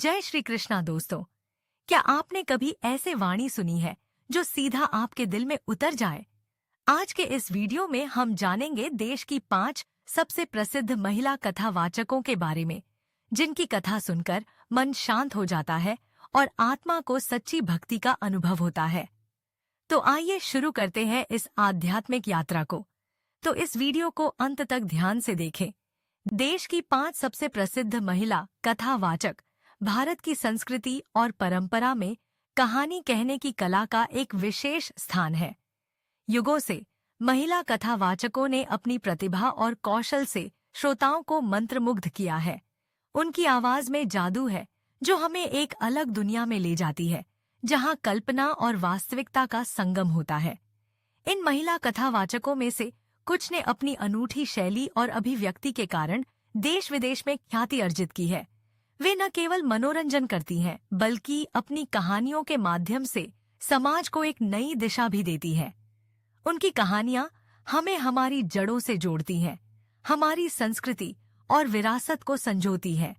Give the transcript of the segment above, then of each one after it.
जय श्री कृष्णा दोस्तों। क्या आपने कभी ऐसे वाणी सुनी है जो सीधा आपके दिल में उतर जाए? आज के इस वीडियो में हम जानेंगे देश की 5 सबसे प्रसिद्ध महिला कथावाचकों के बारे में, जिनकी कथा सुनकर मन शांत हो जाता है और आत्मा को सच्ची भक्ति का अनुभव होता है। तो आइए शुरू करते हैं इस आध्यात्मिक यात्रा को। तो इस वीडियो को अंत तक ध्यान से देखें। देश की 5 सबसे प्रसिद्ध महिला कथावाचक भारत की संस्कृति और परंपरा में कहानी कहने की कला का एक विशेष स्थान है। युगों से महिला कथावाचकों ने अपनी प्रतिभा और कौशल से श्रोताओं को मंत्रमुग्ध किया है। उनकी आवाज में जादू है जो हमें एक अलग दुनिया में ले जाती है, जहां कल्पना और वास्तविकता का संगम होता है। इन महिला कथावाचकों में से कुछ ने अपनी अनूठी शैली और अभिव्यक्ति के कारण देश विदेश में ख्याति अर्जित की है। वे न केवल मनोरंजन करती हैं, बल्कि अपनी कहानियों के माध्यम से समाज को एक नई दिशा भी देती है। उनकी कहानियां हमें हमारी जड़ों से जोड़ती हैं, हमारी संस्कृति और विरासत को संजोती है।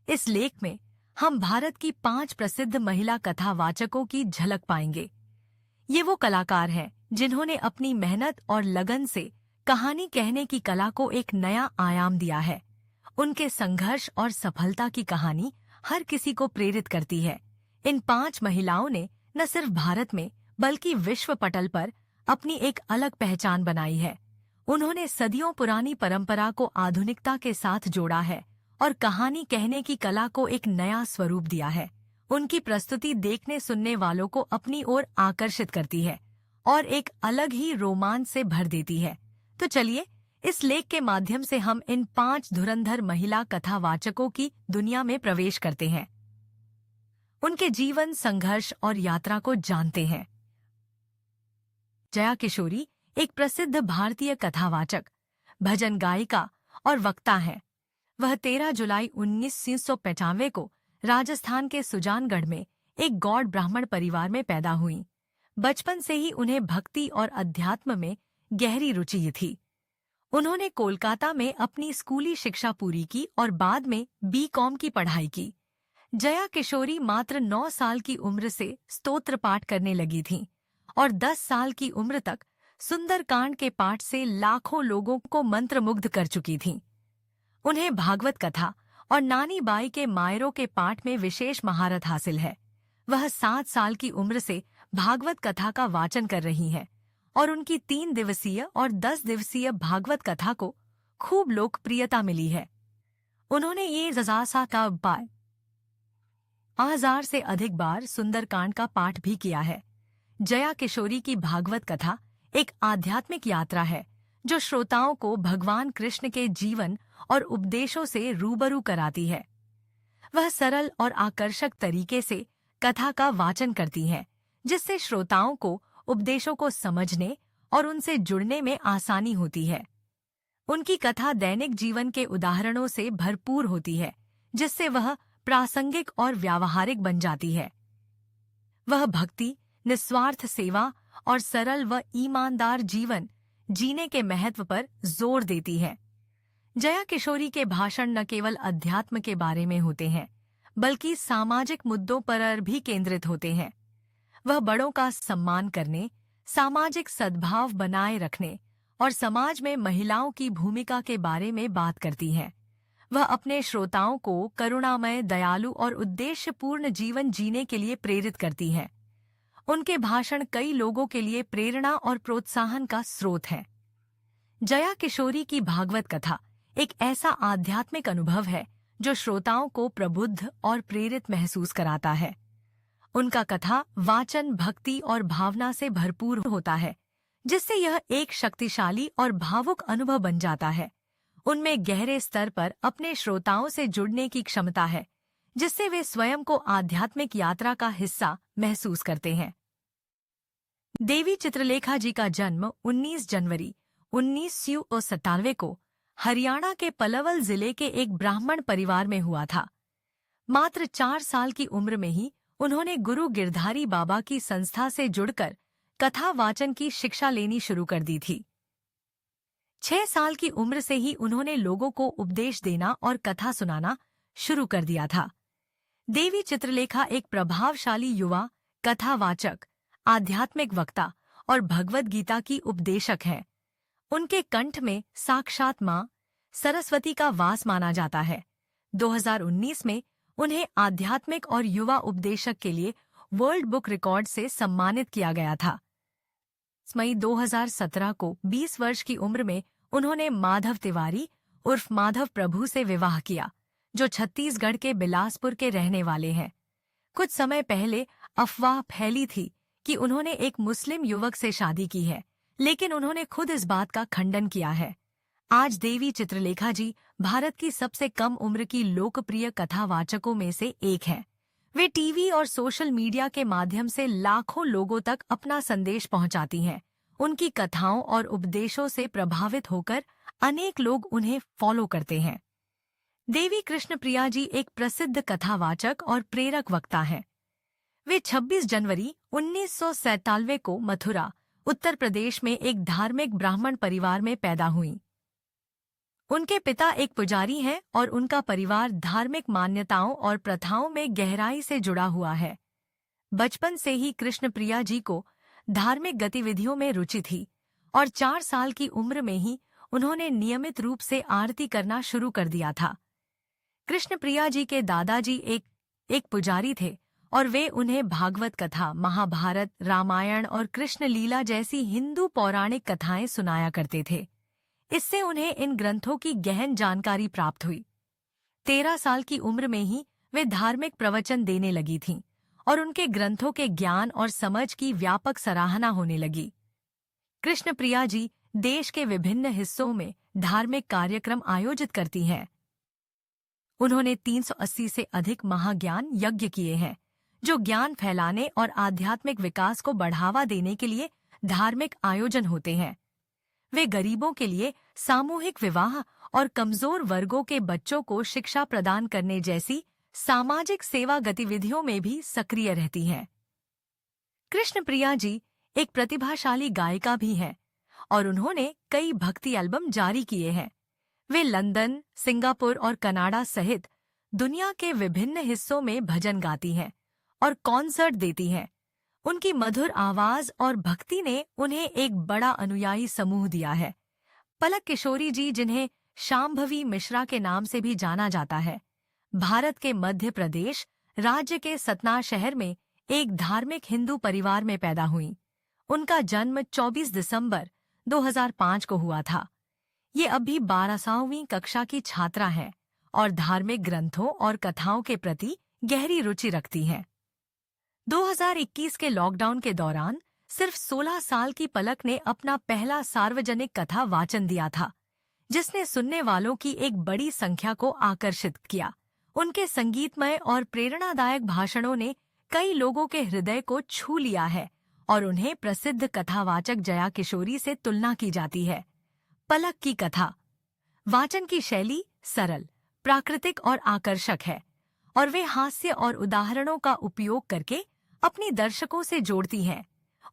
इस लेख में हम भारत की 5 प्रसिद्ध महिला कथावाचकों की झलक पाएंगे। ये वो कलाकार हैं जिन्होंने अपनी मेहनत और लगन से कहानी कहने की कला को एक नया आयाम दिया है। उनके संघर्ष और सफलता की कहानी हर किसी को प्रेरित करती है। इन 5 महिलाओं ने न सिर्फ भारत में बल्कि विश्व पटल पर अपनी एक अलग पहचान बनाई है। उन्होंने सदियों पुरानी परंपरा को आधुनिकता के साथ जोड़ा है और कहानी कहने की कला को एक नया स्वरूप दिया है। उनकी प्रस्तुति देखने सुनने वालों को अपनी ओर आकर्षित करती है और एक अलग ही रोमांच से भर देती है। तो चलिए इस लेख के माध्यम से हम इन 5 धुरंधर महिला कथावाचकों की दुनिया में प्रवेश करते हैं। उनके जीवन, संघर्ष और यात्रा को जानते हैं। जया किशोरी एक प्रसिद्ध भारतीय कथावाचक, भजन गायिका और वक्ता हैं। वह 13 जुलाई 1995 को राजस्थान के सुजानगढ़ में एक गौड़ ब्राह्मण परिवार में पैदा हुई। बचपन से ही उन्हें भक्ति और अध्यात्म में गहरी रुचि थी। उन्होंने कोलकाता में अपनी स्कूली शिक्षा पूरी की और बाद में बीकॉम की पढ़ाई की। जया किशोरी मात्र 9 साल की उम्र से स्तोत्र पाठ करने लगी थीं और 10 साल की उम्र तक सुंदरकांड के पाठ से लाखों लोगों को मंत्रमुग्ध कर चुकी थीं। उन्हें भागवत कथा और नानी बाई के मायरों के पाठ में विशेष महारत हासिल है। वह 7 साल की उम्र से भागवत कथा का वाचन कर रही हैं और उनकी 3 दिवसीय और 10 दिवसीय भागवत कथा को खूब लोकप्रियता मिली है। उन्होंने ये 1000 से अधिक बार सुंदरकांड का पाठ भी किया है। जया किशोरी की भागवत कथा एक आध्यात्मिक यात्रा है जो श्रोताओं को भगवान कृष्ण के जीवन और उपदेशों से रूबरू कराती है। वह सरल और आकर्षक तरीके से कथा का वाचन करती हैं, जिससे श्रोताओं को उपदेशों को समझने और उनसे जुड़ने में आसानी होती है। उनकी कथा दैनिक जीवन के उदाहरणों से भरपूर होती है, जिससे वह प्रासंगिक और व्यावहारिक बन जाती है। वह भक्ति, निस्वार्थ सेवा और सरल व ईमानदार जीवन जीने के महत्व पर जोर देती है। जया किशोरी के भाषण न केवल अध्यात्म के बारे में होते हैं, बल्कि सामाजिक मुद्दों पर भी केंद्रित होते हैं। वह बड़ों का सम्मान करने, सामाजिक सद्भाव बनाए रखने और समाज में महिलाओं की भूमिका के बारे में बात करती हैं। वह अपने श्रोताओं को करुणामय, दयालु और उद्देश्यपूर्ण जीवन जीने के लिए प्रेरित करती हैं। उनके भाषण कई लोगों के लिए प्रेरणा और प्रोत्साहन का स्रोत हैं। जया किशोरी की भागवत कथा एक ऐसा आध्यात्मिक अनुभव है जो श्रोताओं को प्रबुद्ध और प्रेरित महसूस कराता है। उनका कथा वाचन भक्ति और भावना से भरपूर होता है, जिससे यह एक शक्तिशाली और भावुक अनुभव बन जाता है। उनमें गहरे स्तर पर अपने श्रोताओं से जुड़ने की क्षमता है, जिससे वे स्वयं को आध्यात्मिक यात्रा का हिस्सा महसूस करते हैं। देवी चित्रलेखा जी का जन्म 19 जनवरी 1997 को हरियाणा के पलवल जिले के एक ब्राह्मण परिवार में हुआ था। मात्र 4 साल की उम्र में ही उन्होंने गुरु गिरधारी बाबा की संस्था से जुड़कर कथा वाचन की शिक्षा लेनी शुरू कर दी थी। 6 साल की उम्र से ही उन्होंने लोगों को उपदेश देना और कथा सुनाना शुरू कर दिया था। देवी चित्रलेखा एक प्रभावशाली युवा कथावाचक, आध्यात्मिक वक्ता और भगवद गीता की उपदेशक हैं। उनके कंठ में साक्षात मां सरस्वती का वास माना जाता है। 2019 में उन्हें आध्यात्मिक और युवा उपदेशक के लिए वर्ल्ड बुक रिकॉर्ड से सम्मानित किया गया था। मई 2017 को 20 वर्ष की उम्र में उन्होंने माधव तिवारी उर्फ माधव प्रभु से विवाह किया, जो छत्तीसगढ़ के बिलासपुर के रहने वाले हैं। कुछ समय पहले अफवाह फैली थी कि उन्होंने एक मुस्लिम युवक से शादी की है, लेकिन उन्होंने खुद इस बात का खंडन किया है। आज देवी चित्रलेखा जी भारत की सबसे कम उम्र की लोकप्रिय कथावाचकों में से एक हैं। वे टीवी और सोशल मीडिया के माध्यम से लाखों लोगों तक अपना संदेश पहुंचाती हैं। उनकी कथाओं और उपदेशों से प्रभावित होकर अनेक लोग उन्हें फॉलो करते हैं। देवी कृष्णप्रिया जी एक प्रसिद्ध कथावाचक और प्रेरक वक्ता हैं। वे 26 जनवरी 1997 को मथुरा, उत्तर प्रदेश में एक धार्मिक ब्राह्मण परिवार में पैदा हुईं। उनके पिता एक पुजारी हैं और उनका परिवार धार्मिक मान्यताओं और प्रथाओं में गहराई से जुड़ा हुआ है। बचपन से ही कृष्णप्रिया जी को धार्मिक गतिविधियों में रुचि थी और 4 साल की उम्र में ही उन्होंने नियमित रूप से आरती करना शुरू कर दिया था। कृष्णप्रिया जी के दादाजी एक पुजारी थे और वे उन्हें भागवत कथा, महाभारत, रामायण और कृष्ण लीला जैसी हिंदू पौराणिक कथाएं सुनाया करते थे। इससे उन्हें इन ग्रंथों की गहन जानकारी प्राप्त हुई। 13 साल की उम्र में ही वे धार्मिक प्रवचन देने लगी थीं और उनके ग्रंथों के ज्ञान और समझ की व्यापक सराहना होने लगी। कृष्णप्रिया जी देश के विभिन्न हिस्सों में धार्मिक कार्यक्रम आयोजित करती हैं। उन्होंने 380 से अधिक महाज्ञान यज्ञ किए हैं, जो ज्ञान फैलाने और आध्यात्मिक विकास को बढ़ावा देने के लिए धार्मिक आयोजन होते हैं। वे गरीबों के लिए सामूहिक विवाह और कमजोर वर्गों के बच्चों को शिक्षा प्रदान करने जैसी सामाजिक सेवा गतिविधियों में भी सक्रिय रहती हैं। कृष्णप्रिया जी एक प्रतिभाशाली गायिका भी हैं और उन्होंने कई भक्ति एल्बम जारी किए हैं। वे लंदन, सिंगापुर और कनाडा सहित दुनिया के विभिन्न हिस्सों में भजन गाती हैं और कॉन्सर्ट देती हैं। उनकी मधुर आवाज और भक्ति ने उन्हें एक बड़ा अनुयायी समूह दिया है। पलक किशोरी जी, जिन्हें शांभवी मिश्रा के नाम से भी जाना जाता है, भारत के मध्य प्रदेश राज्य के सतना शहर में एक धार्मिक हिंदू परिवार में पैदा हुईं। उनका जन्म 24 दिसंबर 2005 को हुआ था। ये अभी 12वीं कक्षा की छात्रा हैं और धार्मिक ग्रंथों और कथाओं के प्रति गहरी रुचि रखती हैं। 2021 के लॉकडाउन के दौरान सिर्फ 16 साल की पलक ने अपना पहला सार्वजनिक कथा वाचन दिया था, जिसने सुनने वालों की एक बड़ी संख्या को आकर्षित किया। उनके संगीतमय और प्रेरणादायक भाषणों ने कई लोगों के हृदय को छू लिया है और उन्हें प्रसिद्ध कथावाचक जया किशोरी से तुलना की जाती है। पलक की कथा वाचन की शैली सरल, प्राकृतिक और आकर्षक है और वे हास्य और उदाहरणों का उपयोग करके अपने दर्शकों से जोड़ती हैं।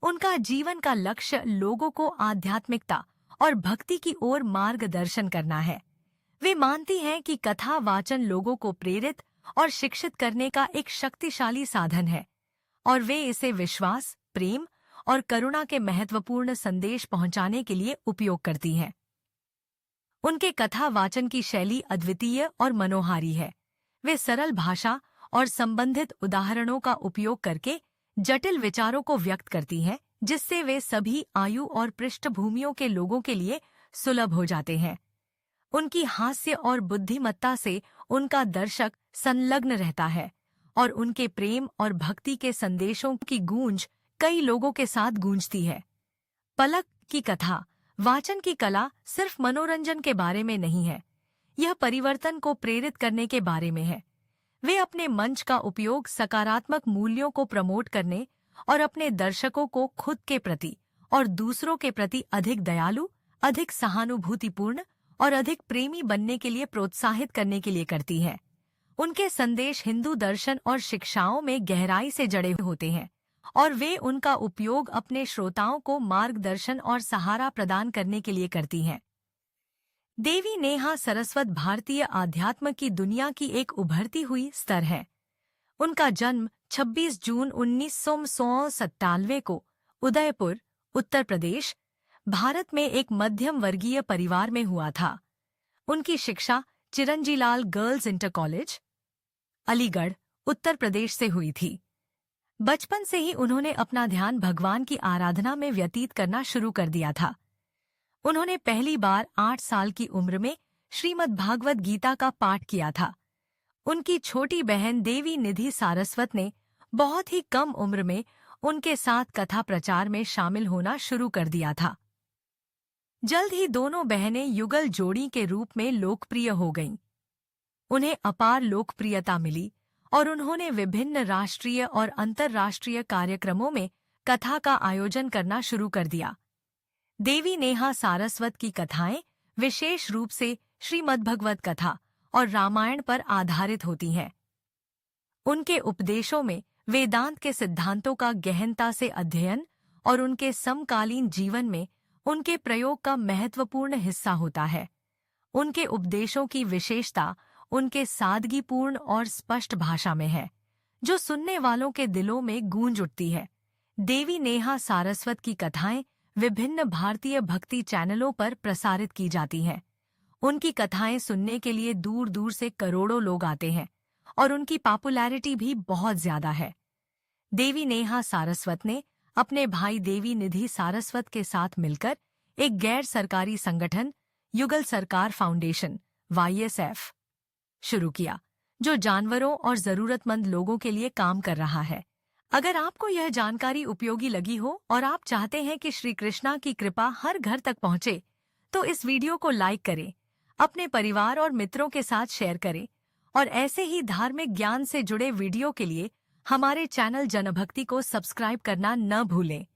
उनका जीवन का लक्ष्य लोगों को आध्यात्मिकता और भक्ति की ओर मार्गदर्शन करना है। वे मानती हैं कि कथा वाचन लोगों को प्रेरित और शिक्षित करने का एक शक्तिशाली साधन है और वे इसे विश्वास, प्रेम और करुणा के महत्वपूर्ण संदेश पहुंचाने के लिए उपयोग करती हैं। उनके कथा वाचन की शैली अद्वितीय और मनोहारी है। वे सरल भाषा और संबंधित उदाहरणों का उपयोग करके जटिल विचारों को व्यक्त करती हैं, जिससे वे सभी आयु और पृष्ठभूमियों के लोगों के लिए सुलभ हो जाते हैं। उनकी हास्य और बुद्धिमत्ता से उनका दर्शक संलग्न रहता है और उनके प्रेम और भक्ति के संदेशों की गूंज कई लोगों के साथ गूंजती है। पलक की कथा वाचन की कला सिर्फ मनोरंजन के बारे में नहीं है, यह परिवर्तन को प्रेरित करने के बारे में है। वे अपने मंच का उपयोग सकारात्मक मूल्यों को प्रमोट करने और अपने दर्शकों को खुद के प्रति और दूसरों के प्रति अधिक दयालु, अधिक सहानुभूतिपूर्ण और अधिक प्रेमी बनने के लिए प्रोत्साहित करने के लिए करती है। उनके संदेश हिंदू दर्शन और शिक्षाओं में गहराई से जड़े होते हैं और वे उनका उपयोग अपने श्रोताओं को मार्गदर्शन और सहारा प्रदान करने के लिए करती हैं। देवी नेहा सरस्वत भारतीय आध्यात्म की दुनिया की एक उभरती हुई स्तर है। उनका जन्म 26 जून 1997 को उदयपुर, उत्तर प्रदेश, भारत में एक मध्यम वर्गीय परिवार में हुआ था। उनकी शिक्षा Chiranjilal girls inter college, Aligarh, Uttar Pradesh से हुई थी। बचपन से ही उन्होंने अपना ध्यान भगवान की आराधना में व्यतीत करना शुरू कर दिया था। उन्होंने पहली बार 8 साल की उम्र में श्रीमद् भागवत गीता का पाठ किया था। उनकी छोटी बहन देवी निधि सारस्वत ने बहुत ही कम उम्र में उनके साथ कथा प्रचार में शामिल होना शुरू कर दिया था। जल्द ही दोनों बहनें युगल जोड़ी के रूप में लोकप्रिय हो गईं। उन्हें अपार लोकप्रियता मिली और उन्होंने विभिन्न राष्ट्रीय और अंतर्राष्ट्रीय कार्यक्रमों में कथा का आयोजन करना शुरू कर दिया। देवी नेहा सारस्वत की कथाएं विशेष रूप से श्रीमद्भगवत कथा और रामायण पर आधारित होती हैं। उनके उपदेशों में वेदांत के सिद्धांतों का गहनता से अध्ययन और उनके समकालीन जीवन में उनके प्रयोग का महत्वपूर्ण हिस्सा होता है। उनके उपदेशों की विशेषता उनके सादगीपूर्ण और स्पष्ट भाषा में है, जो सुनने वालों के दिलों में गूंज उठती है। देवी नेहा सारस्वत की कथाएं विभिन्न भारतीय भक्ति चैनलों पर प्रसारित की जाती हैं। उनकी कथाएं सुनने के लिए दूर दूर से करोड़ों लोग आते हैं और उनकी पॉपुलैरिटी भी बहुत ज्यादा है। देवी नेहा सारस्वत ने अपने भाई देवी निधि सारस्वत के साथ मिलकर एक गैर सरकारी संगठन युगल सरकार फाउंडेशन YSF शुरू किया, जो जानवरों और जरूरतमंद लोगों के लिए काम कर रहा है। अगर आपको यह जानकारी उपयोगी लगी हो और आप चाहते हैं कि श्री कृष्णा की कृपा हर घर तक पहुंचे, तो इस वीडियो को लाइक करें, अपने परिवार और मित्रों के साथ शेयर करें और ऐसे ही धार्मिक ज्ञान से जुड़े वीडियो के लिए हमारे चैनल जनभक्ति को सब्सक्राइब करना न भूलें।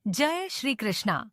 जय श्री कृष्णा।